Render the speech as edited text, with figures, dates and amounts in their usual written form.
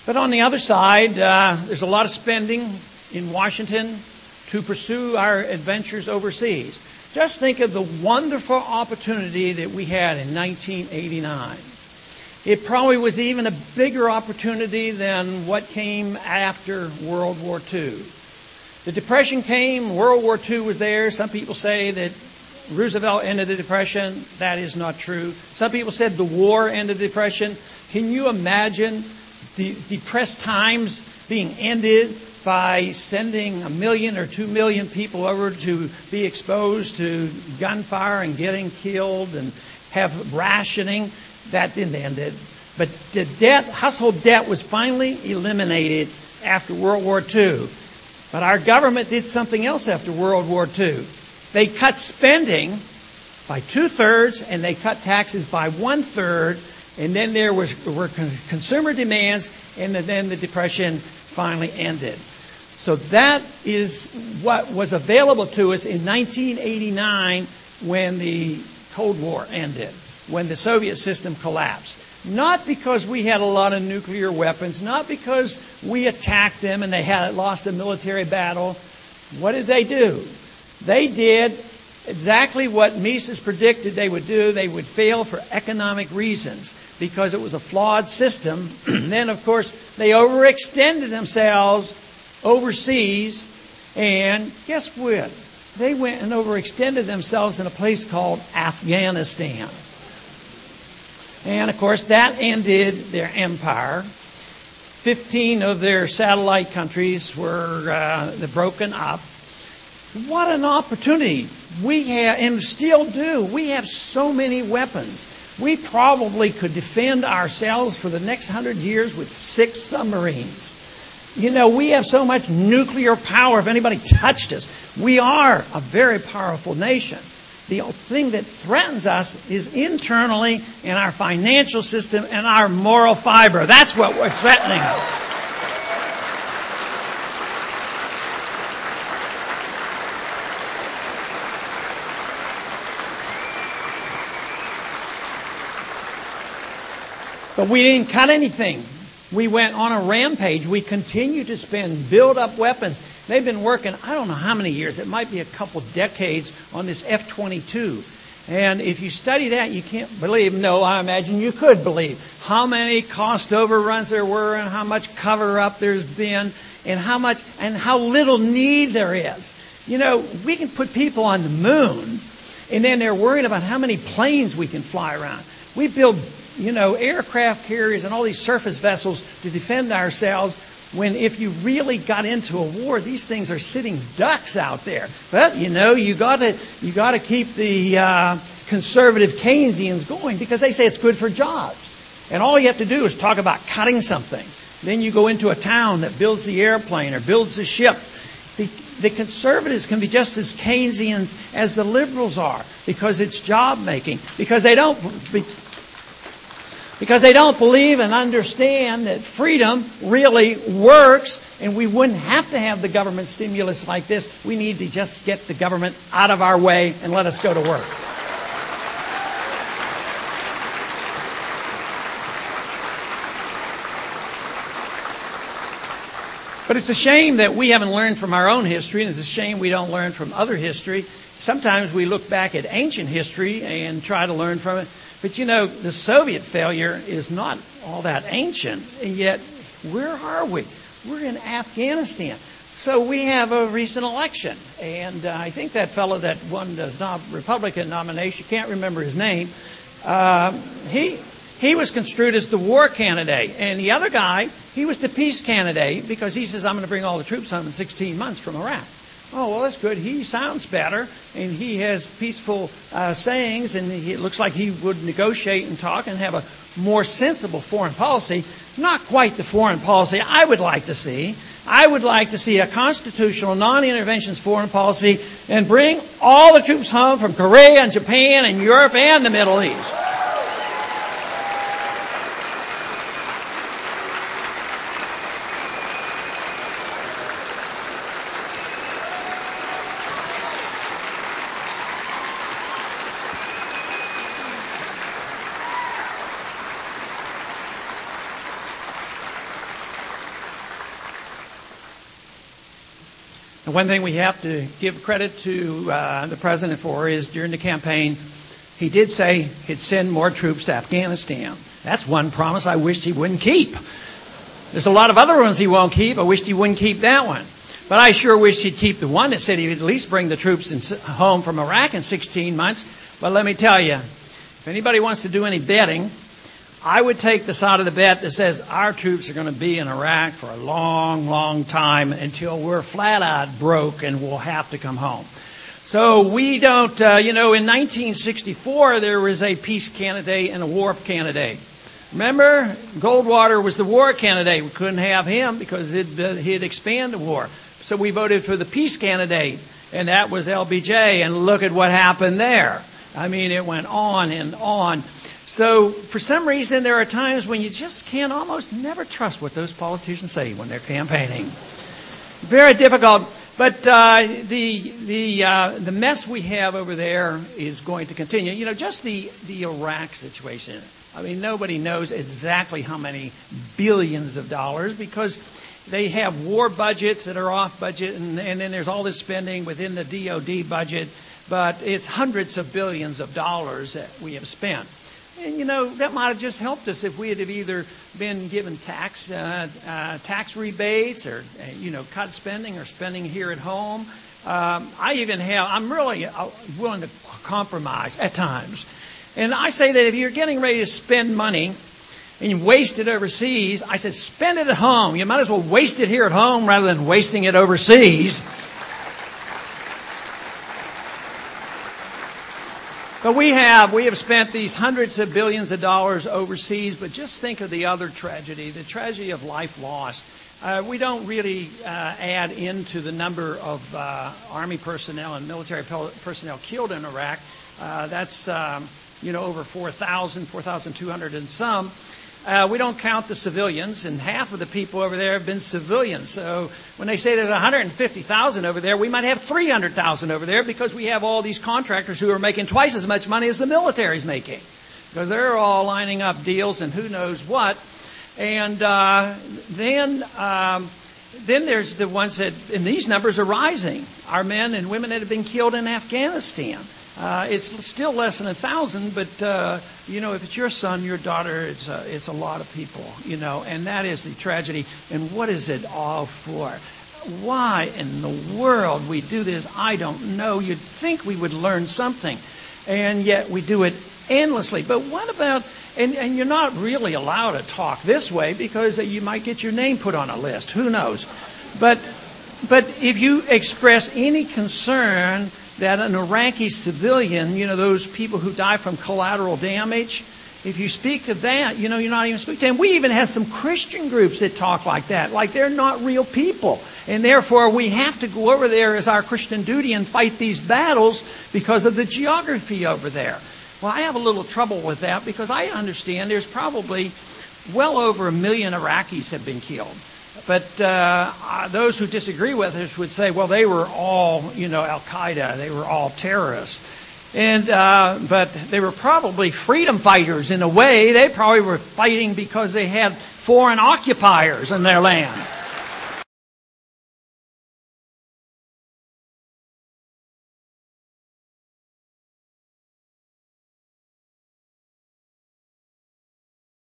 But on the other side, there's a lot of spending in Washington to pursue our adventures overseas. Just think of the wonderful opportunity that we had in 1989. It probably was even a bigger opportunity than what came after World War II. The Depression came, World War II was there. Some people say that Roosevelt ended the Depression. That is not true. Some people said the war ended the Depression. Can you imagine the depressed times being ended by sending 1 million or 2 million people over to be exposed to gunfire and getting killed and have rationing? That didn't end it. But the household debt was finally eliminated after World War II. But our government did something else after World War II. They cut spending by 2/3 and they cut taxes by 1/3. And then there were consumer demands, and then the Depression finally ended. So that is what was available to us in 1989 when the Cold War ended, when the Soviet system collapsed. Not because we had a lot of nuclear weapons, not because we attacked them and they had lost a military battle. What did they do? They did exactly what Mises predicted they would do. They would fail for economic reasons because it was a flawed system. And then, of course, they overextended themselves overseas. And guess what? They went and overextended themselves in a place called Afghanistan. And, of course, that ended their empire. 15 of their satellite countries were broken up. What an opportunity. We have, and still do, we have so many weapons. We probably could defend ourselves for the next 100 years with 6 submarines. You know, we have so much nuclear power. If anybody touched us, we are a very powerful nation. The thing that threatens us is internally in our financial system and our moral fiber. That's what we're threatening. But we didn't cut anything. We went on a rampage. We continue to spend, build up weapons. They've been working, I don't know how many years, it might be a couple decades on this F-22. And if you study that, you can't believe, no, I imagine you could believe, how many cost overruns there were and how much cover-up there's been and how little need there is. You know, we can put people on the moon, and then they're worried about how many planes we can fly around. We build aircraft carriers and all these surface vessels to defend ourselves when if you really got into a war, these things are sitting ducks out there. But, you got to keep the conservative Keynesians going because they say it's good for jobs. And all you have to do is talk about cutting something. Then you go into a town that builds the airplane or builds the ship. The conservatives can be just as Keynesian as the liberals are because it's job making, because they don't believe and understand that freedom really works, and we wouldn't have to have the government stimulus like this. We need to just get the government out of our way and let us go to work. But it's a shame that we haven't learned from our own history, and it's a shame we don't learn from other history. Sometimes we look back at ancient history and try to learn from it. But the Soviet failure is not all that ancient, and yet where are we? We're in Afghanistan. So we have a recent election, and I think that fellow that won the Republican nomination, can't remember his name, he was construed as the war candidate, and the other guy, he was the peace candidate because he says, I'm going to bring all the troops home in 16 months from Iraq. Oh, well, that's good. He sounds better, and he has peaceful sayings, and it looks like he would negotiate and talk and have a more sensible foreign policy. Not quite the foreign policy I would like to see. I would like to see a constitutional, non-interventionist foreign policy and bring all the troops home from Korea and Japan and Europe and the Middle East. And one thing we have to give credit to the president for is during the campaign, he did say he'd send more troops to Afghanistan. That's one promise I wished he wouldn't keep. There's a lot of other ones he won't keep. I wished he wouldn't keep that one. But I sure wish he'd keep the one that said he'd at least bring the troops home from Iraq in 16 months. But let me tell you, if anybody wants to do any betting, I would take the side of the bet that says our troops are going to be in Iraq for a long, long time until we're flat out broke and we'll have to come home. So we don't, in 1964 there was a peace candidate and a war candidate. Remember, Goldwater was the war candidate. We couldn't have him because he'd expand the war. So we voted for the peace candidate, and that was LBJ, and look at what happened there. I mean, it went on and on. So for some reason, there are times when you just can almost never trust what those politicians say when they're campaigning. Very difficult. But the mess we have over there is going to continue. You know, just the Iraq situation. I mean, nobody knows exactly how many billions of dollars because they have war budgets that are off budget, and then there's all this spending within the DOD budget. But it's hundreds of billions of dollars that we have spent. And, you know, that might have just helped us if we had either been given tax rebates or, cut spending or spending here at home. I'm really willing to compromise at times. And I say that if you're getting ready to spend money and you waste it overseas, I said spend it at home. You might as well waste it here at home rather than wasting it overseas. But we have spent these hundreds of billions of dollars overseas, but just think of the other tragedy, the tragedy of life lost. We don't really add into the number of Army personnel and military personnel killed in Iraq. That's, over 4,200 and some. We don't count the civilians, and half of the people over there have been civilians. So when they say there's 150,000 over there, we might have 300,000 over there because we have all these contractors who are making twice as much money as the military's making because they're all lining up deals and who knows what. And then there's the ones that, and these numbers are rising, our men and women that have been killed in Afghanistan. It's still less than 1,000, but if it's your son, your daughter, it's a lot of people, and that is the tragedy. And what is it all for? Why in the world we do this, I don't know. You'd think we would learn something, and yet we do it endlessly. But what about, and you're not really allowed to talk this way because you might get your name put on a list. Who knows? But if you express any concern that an Iraqi civilian, those people who die from collateral damage, if you speak of that, you're not even speaking to them. We even have some Christian groups that talk like that, like they're not real people. And therefore, we have to go over there as our Christian duty and fight these battles because of the geography over there. Well, I have a little trouble with that because I understand there's probably well over 1 million Iraqis have been killed. But those who disagree with us would say, well, they were all, Al-Qaeda. They were all terrorists. But they were probably freedom fighters in a way. They probably were fighting because they had foreign occupiers in their land.